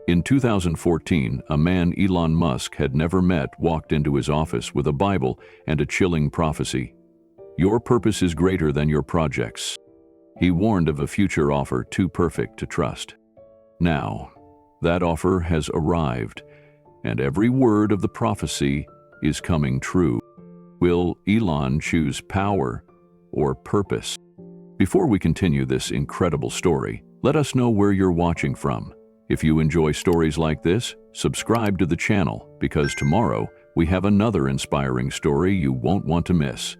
In 2014, a man Elon Musk had never met walked into his office with a Bible and a chilling prophecy. "Your purpose is greater than your projects." He warned of a future offer too perfect to trust. Now, that offer has arrived, and every word of the prophecy is coming true. Will Elon choose power or purpose? Before we continue this incredible story, let us know where you're watching from. If you enjoy stories like this, subscribe to the channel, because tomorrow we have another inspiring story you won't want to miss.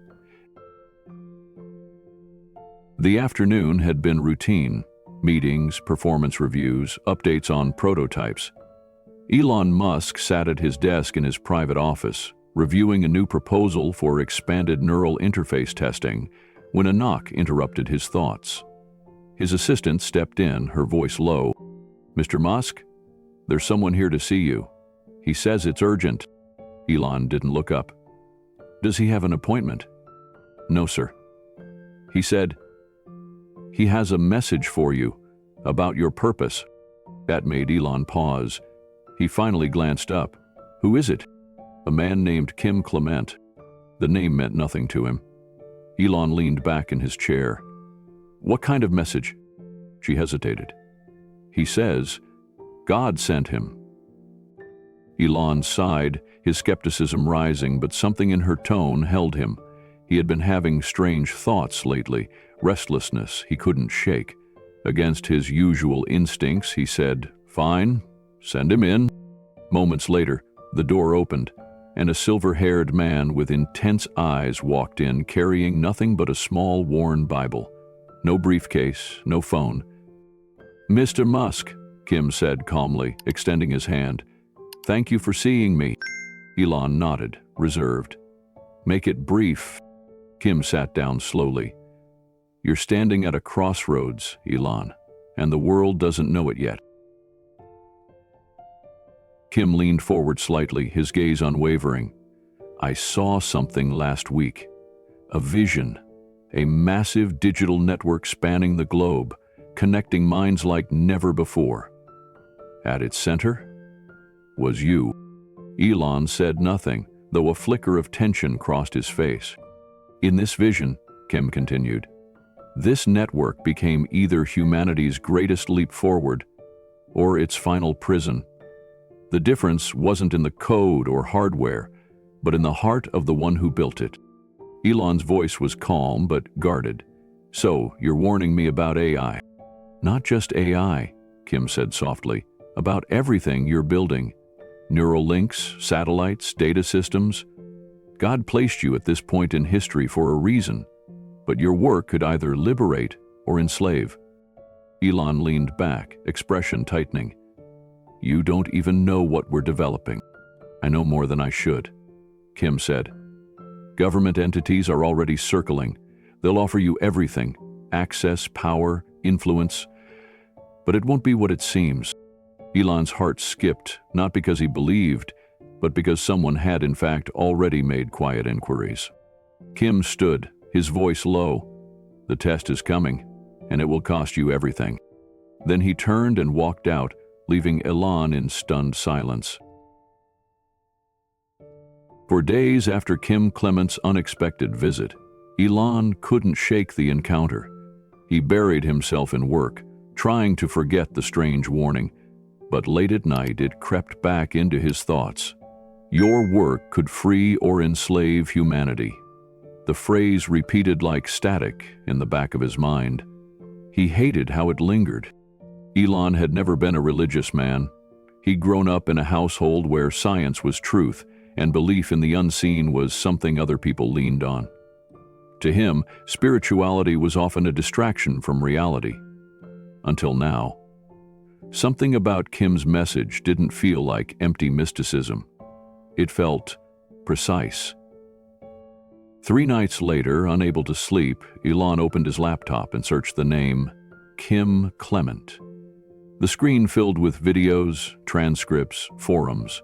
The afternoon had been routine: meetings, performance reviews, updates on prototypes. Elon Musk sat at his desk in his private office, reviewing a new proposal for expanded neural interface testing, when a knock interrupted his thoughts. His assistant stepped in, her voice low. "Mr. Musk, there's someone here to see you. He says it's urgent." Elon didn't look up. "Does he have an appointment?" "No, sir." He said, "He has a message for you about your purpose." That made Elon pause. He finally glanced up. "Who is it?" "A man named Kim Clement." The name meant nothing to him. Elon leaned back in his chair. "What kind of message?" She hesitated. "He says God sent him." Elon sighed, his skepticism rising, but something in her tone held him. He had been having strange thoughts lately, restlessness he couldn't shake. Against his usual instincts, he said, "Fine, send him in." Moments later, the door opened, and a silver-haired man with intense eyes walked in, carrying nothing but a small, worn Bible. No briefcase, no phone. "Mr. Musk," Kim said calmly, extending his hand. "Thank you for seeing me." Elon nodded, reserved. "Make it brief." Kim sat down slowly. "You're standing at a crossroads, Elon, and the world doesn't know it yet." Kim leaned forward slightly, his gaze unwavering. "I saw something last week. A vision. A massive digital network spanning the globe, connecting minds like never before. At its center was you." Elon said nothing, though a flicker of tension crossed his face. "In this vision," Kim continued, "this network became either humanity's greatest leap forward or its final prison. The difference wasn't in the code or hardware, but in the heart of the one who built it." Elon's voice was calm but guarded. "So, you're warning me about AI?" "Not just AI," Kim said softly, "about everything you're building. Neural links, satellites, data systems. God placed you at this point in history for a reason, but your work could either liberate or enslave." Elon leaned back, expression tightening. "You don't even know what we're developing." "I know more than I should," Kim said. "Government entities are already circling. They'll offer you everything: access, power, influence. But it won't be what it seems." Elon's heart skipped, not because he believed, but because someone had in fact already made quiet inquiries. Kim stood, his voice low. "The test is coming, and it will cost you everything." Then he turned and walked out, leaving Elon in stunned silence. For days after Kim Clement's unexpected visit, Elon couldn't shake the encounter. He buried himself in work, trying to forget the strange warning, but late at night it crept back into his thoughts. "Your work could free or enslave humanity." The phrase repeated like static in the back of his mind. He hated how it lingered. Elon had never been a religious man. He'd grown up in a household where science was truth, and belief in the unseen was something other people leaned on. To him, spirituality was often a distraction from reality. Until now. Something about Kim's message didn't feel like empty mysticism. It felt precise. 3 nights later, unable to sleep, Elon opened his laptop and searched the name Kim Clement. The screen filled with videos, transcripts, forums.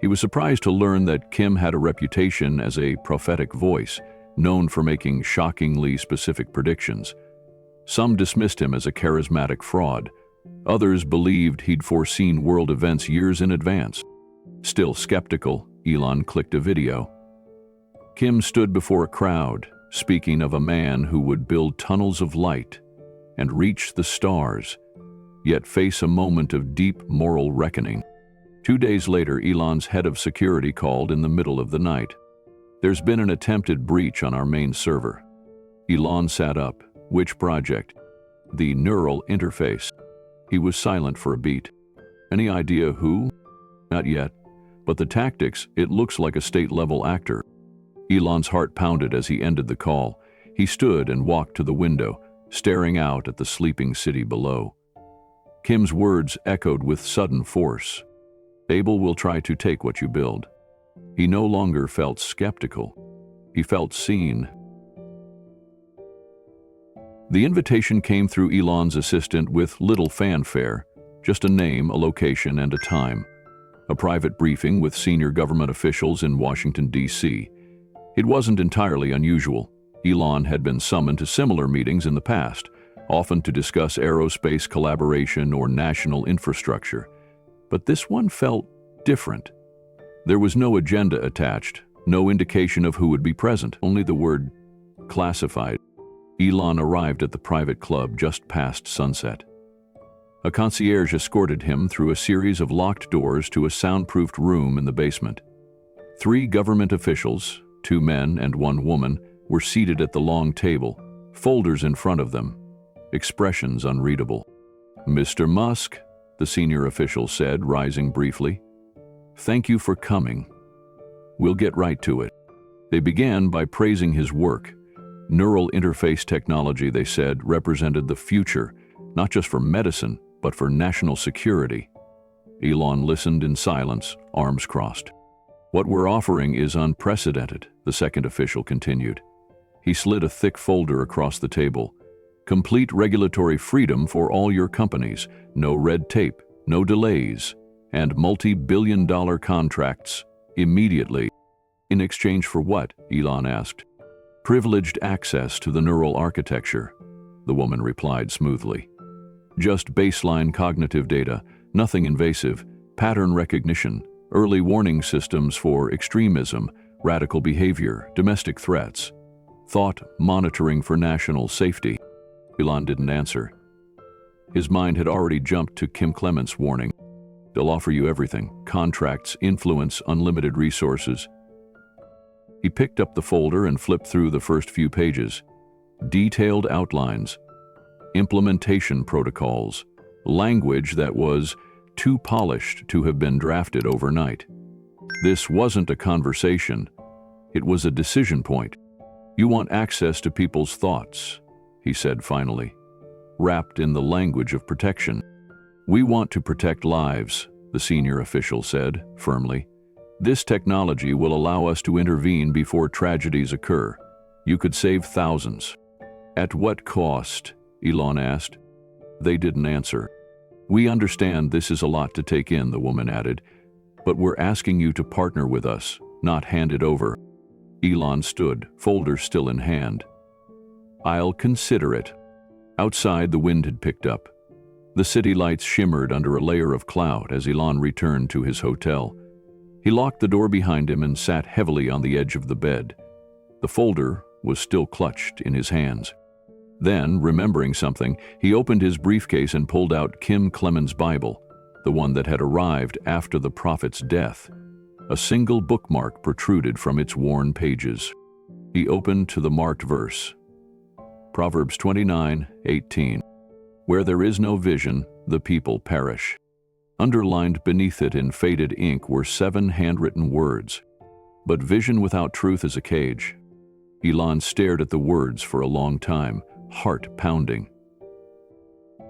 He was surprised to learn that Kim had a reputation as a prophetic voice, known for making shockingly specific predictions. Some dismissed him as a charismatic fraud, Others believed he'd foreseen world events years in advance. Still skeptical, Elon clicked a video. Kim stood before a crowd, speaking of a man who would build tunnels of light and reach the stars, yet face a moment of deep moral reckoning. 2 days later, Elon's head of security called in the middle of the night. "There's been an attempted breach on our main server." Elon sat up. "Which project?" "The neural interface." He was silent for a beat. "Any idea who?" "Not yet. But the tactics, it looks like a state-level actor." Elon's heart pounded as he ended the call. He stood and walked to the window, staring out at the sleeping city below. Kim's words echoed with sudden force. "Abel will try to take what you build." He no longer felt skeptical. He felt seen. The invitation came through Elon's assistant with little fanfare, just a name, a location, and a time. A private briefing with senior government officials in Washington, D.C. It wasn't entirely unusual. Elon had been summoned to similar meetings in the past, often to discuss aerospace collaboration or national infrastructure. But this one felt different. There was no agenda attached, no indication of who would be present, only the word classified. Elon arrived at the private club just past sunset. A concierge escorted him through a series of locked doors to a soundproofed room in the basement. 3 government officials, 2 men and 1 woman, were seated at the long table, folders in front of them, expressions unreadable. "Mr. Musk," the senior official said, rising briefly, "thank you for coming. We'll get right to it." They began by praising his work. Neural interface technology, they said, represented the future, not just for medicine, but for national security. Elon listened in silence, arms crossed. "What we're offering is unprecedented," the second official continued. He slid a thick folder across the table. "Complete regulatory freedom for all your companies, no red tape, no delays, and multi-billion-dollar contracts immediately." "In exchange for what?" Elon asked. "Privileged access to the neural architecture," the woman replied smoothly. "Just baseline cognitive data, nothing invasive, pattern recognition, early warning systems for extremism, radical behavior, domestic threats, thought monitoring for national safety." Elon didn't answer. His mind had already jumped to Kim Clement's warning. "They'll offer you everything: contracts, influence, unlimited resources." He picked up the folder and flipped through the first few pages. Detailed outlines, implementation protocols, language that was too polished to have been drafted overnight. This wasn't a conversation. It was a decision point. "You want access to people's thoughts," he said finally, wrapped in the language of protection. "We want to protect lives," the senior official said firmly. "This technology will allow us to intervene before tragedies occur. You could save thousands." "At what cost?" Elon asked. They didn't answer. "We understand this is a lot to take in," the woman added, "but we're asking you to partner with us, not hand it over." Elon stood, folder still in hand. "I'll consider it." Outside, the wind had picked up. The city lights shimmered under a layer of cloud as Elon returned to his hotel. He locked the door behind him and sat heavily on the edge of the bed. The folder was still clutched in his hands. Then, remembering something, he opened his briefcase and pulled out Kim Clement's Bible, the one that had arrived after the prophet's death. A single bookmark protruded from its worn pages. He opened to the marked verse. Proverbs 29:18. "Where there is no vision, the people perish." Underlined beneath it in faded ink were 7 handwritten words. "But vision without truth is a cage." Elon stared at the words for a long time, heart pounding.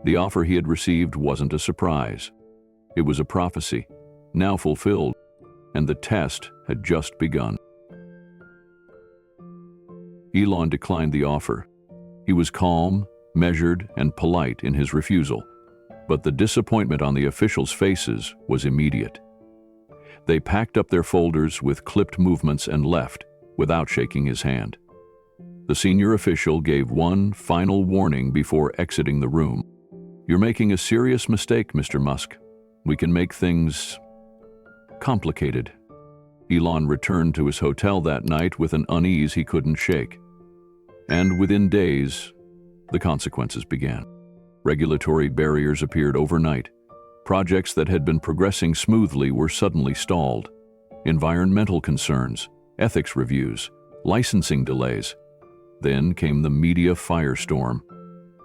The offer he had received wasn't a surprise. It was a prophecy, now fulfilled, and the test had just begun. Elon declined the offer. He was calm, measured, and polite in his refusal, but the disappointment on the officials' faces was immediate. They packed up their folders with clipped movements and left, without shaking his hand. The senior official gave one final warning before exiting the room. "You're making a serious mistake, Mr. Musk. We can make things complicated." Elon returned to his hotel that night with an unease he couldn't shake. And within days, the consequences began. Regulatory barriers appeared overnight. Projects that had been progressing smoothly were suddenly stalled. Environmental concerns, ethics reviews, licensing delays. Then came the media firestorm.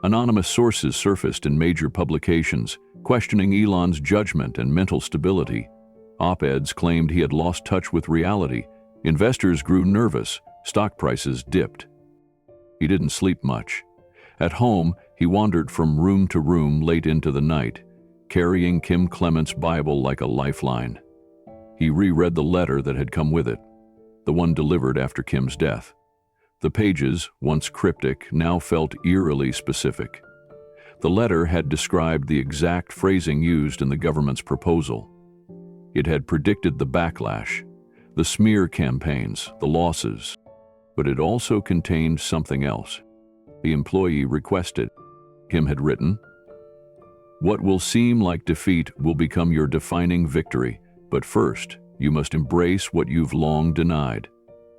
Anonymous sources surfaced in major publications, questioning Elon's judgment and mental stability. Op-eds claimed he had lost touch with reality. Investors grew nervous. Stock prices dipped. He didn't sleep much. At home, he wandered from room to room late into the night, carrying Kim Clement's Bible like a lifeline. He reread the letter that had come with it, the one delivered after Kim's death. The pages, once cryptic, now felt eerily specific. The letter had described the exact phrasing used in the government's proposal. It had predicted the backlash, the smear campaigns, the losses. But it also contained something else. The employee requested. Kim had written, "What will seem like defeat will become your defining victory, but first, you must embrace what you've long denied,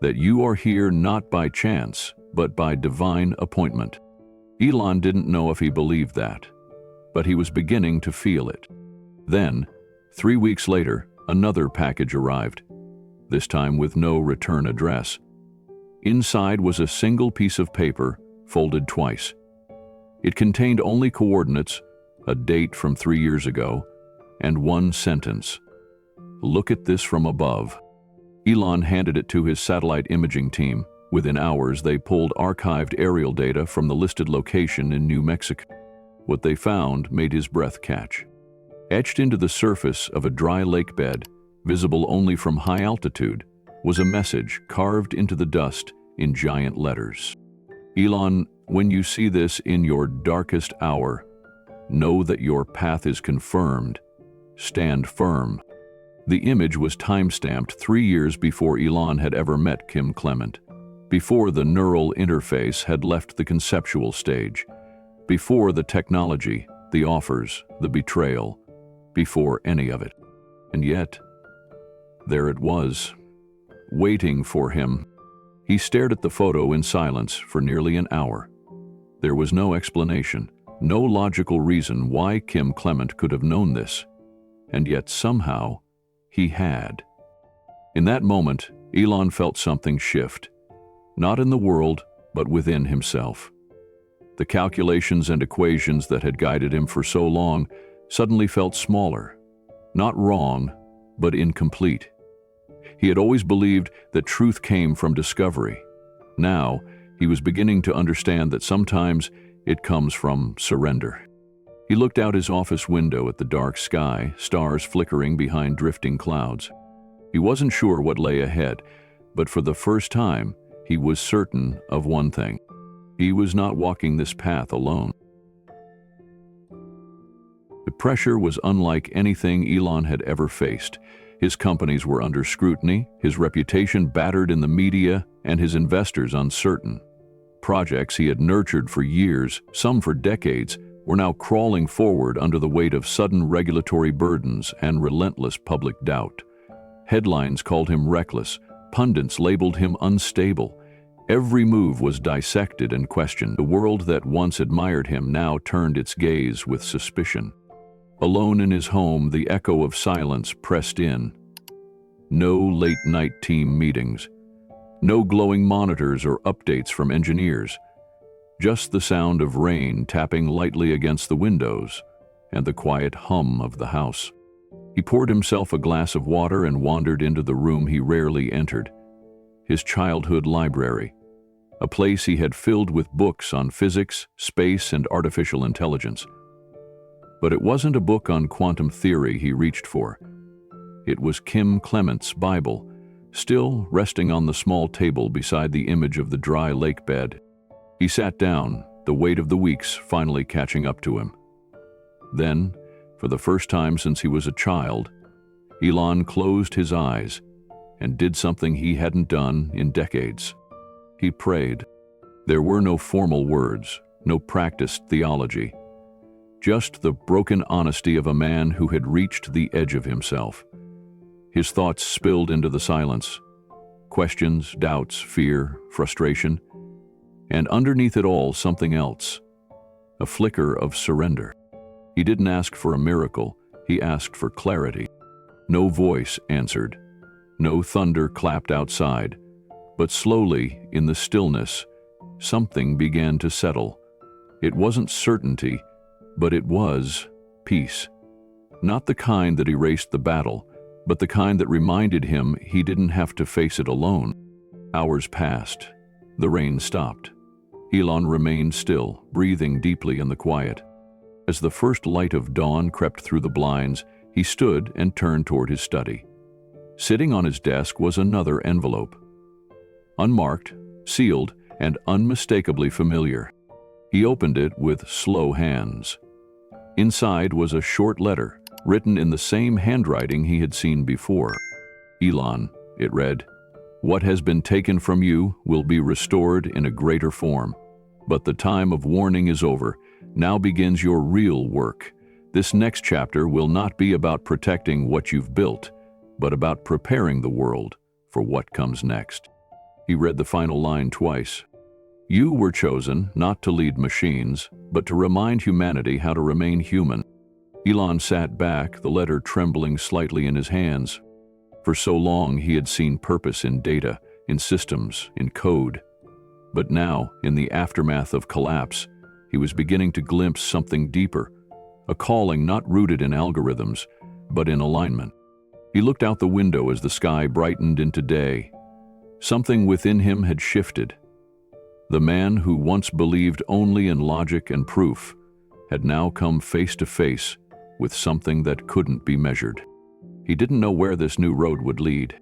that you are here not by chance, but by divine appointment." Elon didn't know if he believed that, but he was beginning to feel it. Then, 3 weeks later, another package arrived, this time with no return address. Inside was a single piece of paper, folded twice. It contained only coordinates, a date from 3 years ago, and one sentence: "Look at this from above." Elon handed it to his satellite imaging team. Within hours, they pulled archived aerial data from the listed location in New Mexico. What they found made his breath catch. Etched into the surface of a dry lake bed, visible only from high altitude, was a message carved into the dust in giant letters. "Elon, when you see this in your darkest hour, know that your path is confirmed. Stand firm." The image was time-stamped 3 years before Elon had ever met Kim Clement, before the neural interface had left the conceptual stage, before the technology, the offers, the betrayal, before any of it. And yet, there it was, waiting for him. He stared at the photo in silence for nearly an hour. There was no explanation, no logical reason why Kim Clement could have known this, and yet somehow he had. In that moment, Elon felt something shift, not in the world, but within himself. The calculations and equations that had guided him for so long suddenly felt smaller, not wrong, but incomplete. He had always believed that truth came from discovery. Now, he was beginning to understand that sometimes it comes from surrender. He looked out his office window at the dark sky, stars flickering behind drifting clouds. He wasn't sure what lay ahead, but for the first time, he was certain of one thing. He was not walking this path alone. The pressure was unlike anything Elon had ever faced. His companies were under scrutiny, his reputation battered in the media, and his investors uncertain. Projects he had nurtured for years, some for decades, were now crawling forward under the weight of sudden regulatory burdens and relentless public doubt. Headlines called him reckless, pundits labeled him unstable. Every move was dissected and questioned. The world that once admired him now turned its gaze with suspicion. Alone in his home, the echo of silence pressed in. No late-night team meetings. No glowing monitors or updates from engineers. Just the sound of rain tapping lightly against the windows and the quiet hum of the house. He poured himself a glass of water and wandered into the room he rarely entered. His childhood library, a place he had filled with books on physics, space, and artificial intelligence. But it wasn't a book on quantum theory he reached for. It was Kim Clement's Bible, still resting on the small table beside the image of the dry lake bed. He sat down, the weight of the weeks finally catching up to him. Then, for the first time since he was a child, Elon closed his eyes and did something he hadn't done in decades. He prayed. There were no formal words, no practiced theology. just the broken honesty of a man who had reached the edge of himself. His thoughts spilled into the silence. Questions, doubts, fear, frustration, and underneath it all, something else. A flicker of surrender. He didn't ask for a miracle, he asked for clarity. No voice answered. No thunder clapped outside. But slowly, in the stillness, something began to settle. It wasn't certainty, but it was peace. Not the kind that erased the battle, but the kind that reminded him he didn't have to face it alone. Hours passed. The rain stopped. Elon remained still, breathing deeply in the quiet. As the first light of dawn crept through the blinds, he stood and turned toward his study. Sitting on his desk was another envelope. Unmarked, sealed, and unmistakably familiar. He opened it with slow hands. Inside was a short letter, written in the same handwriting he had seen before. Elon, it read, "What has been taken from you will be restored in a greater form. But the time of warning is over. Now begins your real work. This next chapter will not be about protecting what you've built, but about preparing the world for what comes next." He read the final line twice. "You were chosen not to lead machines, but to remind humanity how to remain human." Elon sat back, the letter trembling slightly in his hands. For so long he had seen purpose in data, in systems, in code. But now, in the aftermath of collapse, he was beginning to glimpse something deeper, a calling not rooted in algorithms, but in alignment. He looked out the window as the sky brightened into day. Something within him had shifted. The man who once believed only in logic and proof had now come face to face with something that couldn't be measured. He didn't know where this new road would lead,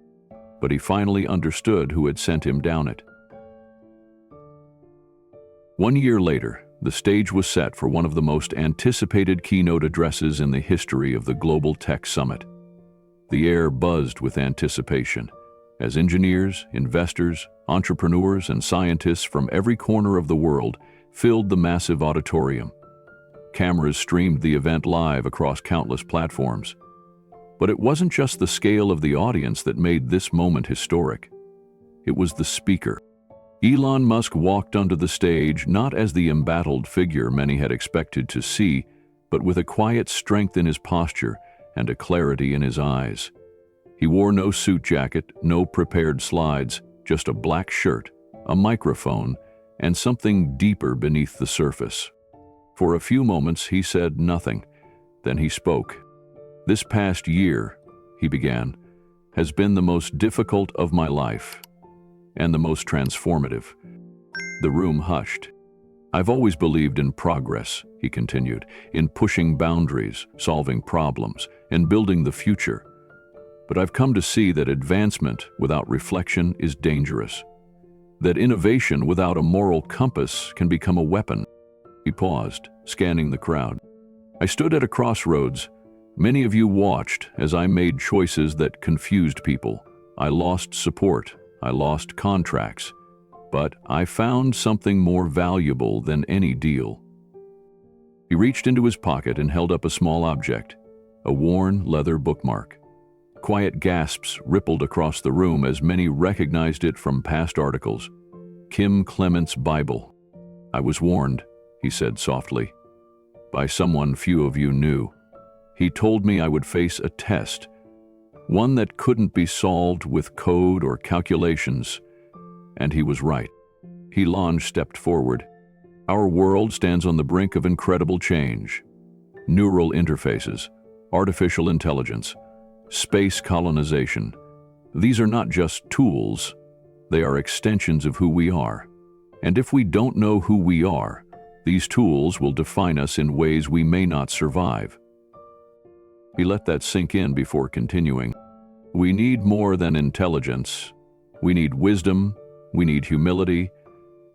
but he finally understood who had sent him down it. 1 year later, the stage was set for one of the most anticipated keynote addresses in the history of the Global Tech Summit. The air buzzed with anticipation as engineers, investors, entrepreneurs, and scientists from every corner of the world filled the massive auditorium. Cameras streamed the event live across countless platforms. But it wasn't just the scale of the audience that made this moment historic. It was the speaker. Elon Musk walked onto the stage not as the embattled figure many had expected to see, but with a quiet strength in his posture and a clarity in his eyes. He wore no suit jacket, no prepared slides, just a black shirt, a microphone, and something deeper beneath the surface. For a few moments he said nothing. Then he spoke. "This past year," he began, "has been the most difficult of my life, and the most transformative." The room hushed. "I've always believed in progress," he continued, "in pushing boundaries, solving problems, and building the future. But I've come to see that advancement without reflection is dangerous. That innovation without a moral compass can become a weapon." He paused, scanning the crowd. "I stood at a crossroads. Many of you watched as I made choices that confused people. I lost support. I lost contracts. But I found something more valuable than any deal." He reached into his pocket and held up a small object, a worn leather bookmark. Quiet gasps rippled across the room as many recognized it from past articles. Kim Clement's Bible. "I was warned," he said softly, "by someone few of you knew. He told me I would face a test, one that couldn't be solved with code or calculations, and he was right." Elon stepped forward. "Our world stands on the brink of incredible change. Neural interfaces, artificial intelligence, space colonization. These are not just tools, they are extensions of who we are. And if we don't know who we are, these tools will define us in ways we may not survive." He let that sink in before continuing. "We need more than intelligence. We need wisdom, we need humility,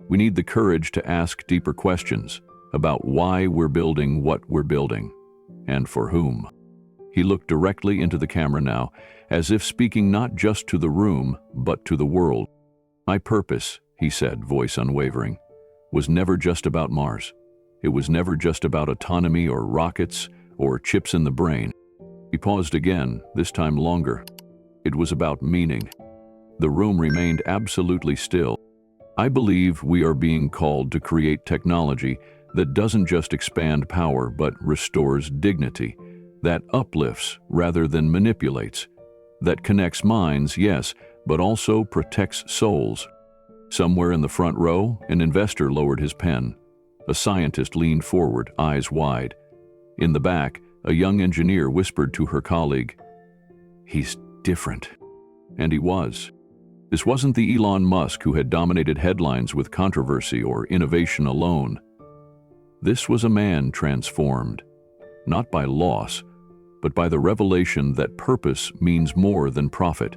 we need the courage to ask deeper questions about why we're building what we're building, and for whom." He looked directly into the camera now, as if speaking not just to the room, but to the world. "My purpose," he said, voice unwavering, "was never just about Mars. It was never just about autonomy or rockets or chips in the brain. He paused again, this time longer. It was about meaning. The room remained absolutely still. I believe we are being called to create technology that doesn't just expand power but restores dignity, that uplifts rather than manipulates, that connects minds, yes, but also protects souls. Somewhere in the front row, an investor lowered his pen. A scientist leaned forward, eyes wide. In the back, a young engineer whispered to her colleague, "He's different." And he was. This wasn't the Elon Musk who had dominated headlines with controversy or innovation alone. This was a man transformed, not by loss, but by the revelation that purpose means more than profit,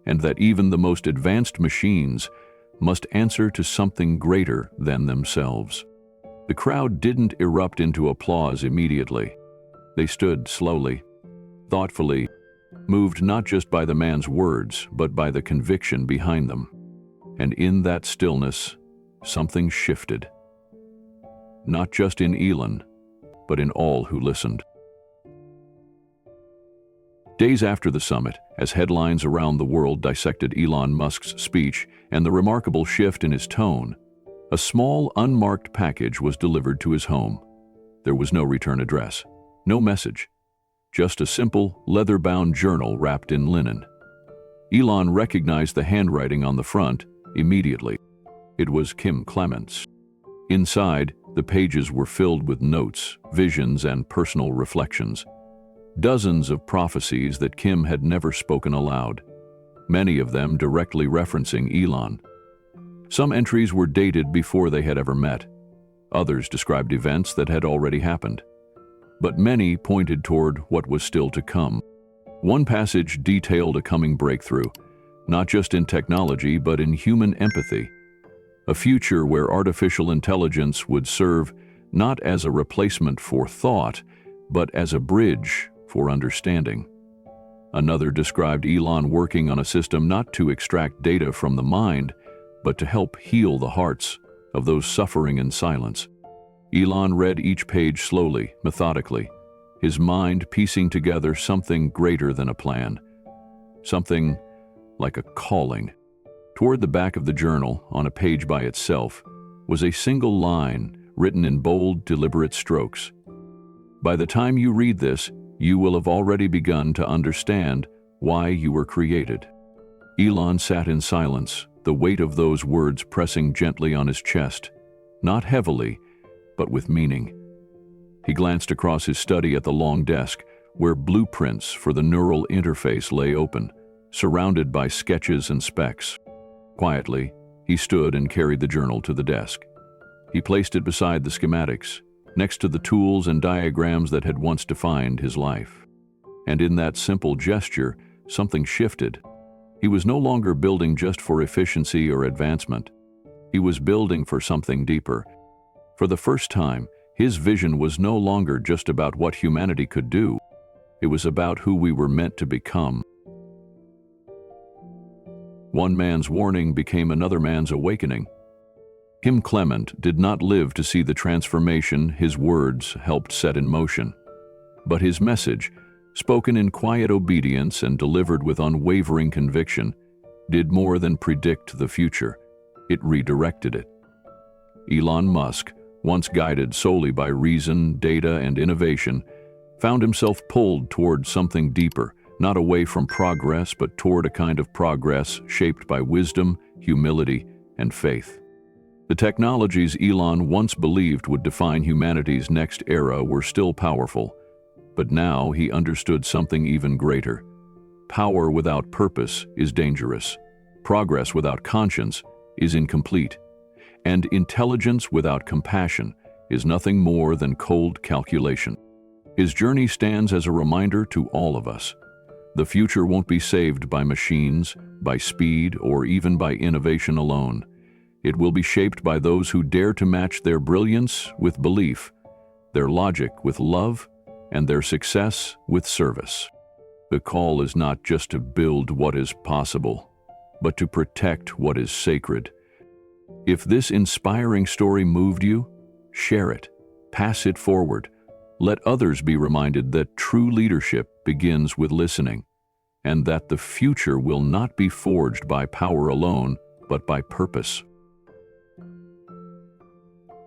and that even the most advanced machines must answer to something greater than themselves. The crowd didn't erupt into applause immediately. They stood slowly, thoughtfully, moved not just by the man's words, but by the conviction behind them. And in that stillness, something shifted. Not just in Elon, but in all who listened. Days after the summit, as headlines around the world dissected Elon Musk's speech and the remarkable shift in his tone, a small, unmarked package was delivered to his home. There was no return address, no message, just a simple, leather-bound journal wrapped in linen. Elon recognized the handwriting on the front immediately. It was Kim Clement's. Inside, the pages were filled with notes, visions, and personal reflections. Dozens of prophecies that Kim had never spoken aloud, many of them directly referencing Elon. Some entries were dated before they had ever met. Others described events that had already happened. But many pointed toward what was still to come. One passage detailed a coming breakthrough, not just in technology but in human empathy. A future where artificial intelligence would serve not as a replacement for thought, but as a bridge for understanding. Another described Elon working on a system not to extract data from the mind, but to help heal the hearts of those suffering in silence. Elon read each page slowly, methodically, his mind piecing together something greater than a plan, something like a calling. Toward the back of the journal, on a page by itself, was a single line written in bold, deliberate strokes. By the time you read this, you will have already begun to understand why you were created. Elon sat in silence, the weight of those words pressing gently on his chest, not heavily, but with meaning. He glanced across his study at the long desk, where blueprints for the neural interface lay open, surrounded by sketches and specs. Quietly, he stood and carried the journal to the desk. He placed it beside the schematics, next to the tools and diagrams that had once defined his life. And in that simple gesture, something shifted. He was no longer building just for efficiency or advancement. He was building for something deeper. For the first time, his vision was no longer just about what humanity could do. It was about who we were meant to become. One man's warning became another man's awakening. Kim Clement did not live to see the transformation his words helped set in motion. But his message, spoken in quiet obedience and delivered with unwavering conviction, did more than predict the future. It redirected it. Elon Musk, once guided solely by reason, data, and innovation, found himself pulled toward something deeper, not away from progress, but toward a kind of progress shaped by wisdom, humility, and faith. The technologies Elon once believed would define humanity's next era were still powerful, but now he understood something even greater. Power without purpose is dangerous. Progress without conscience is incomplete. And intelligence without compassion is nothing more than cold calculation. His journey stands as a reminder to all of us. The future won't be saved by machines, by speed, or even by innovation alone. It will be shaped by those who dare to match their brilliance with belief, their logic with love, and their success with service. The call is not just to build what is possible, but to protect what is sacred. If this inspiring story moved you, share it. Pass it forward. Let others be reminded that true leadership begins with listening, and that the future will not be forged by power alone, but by purpose.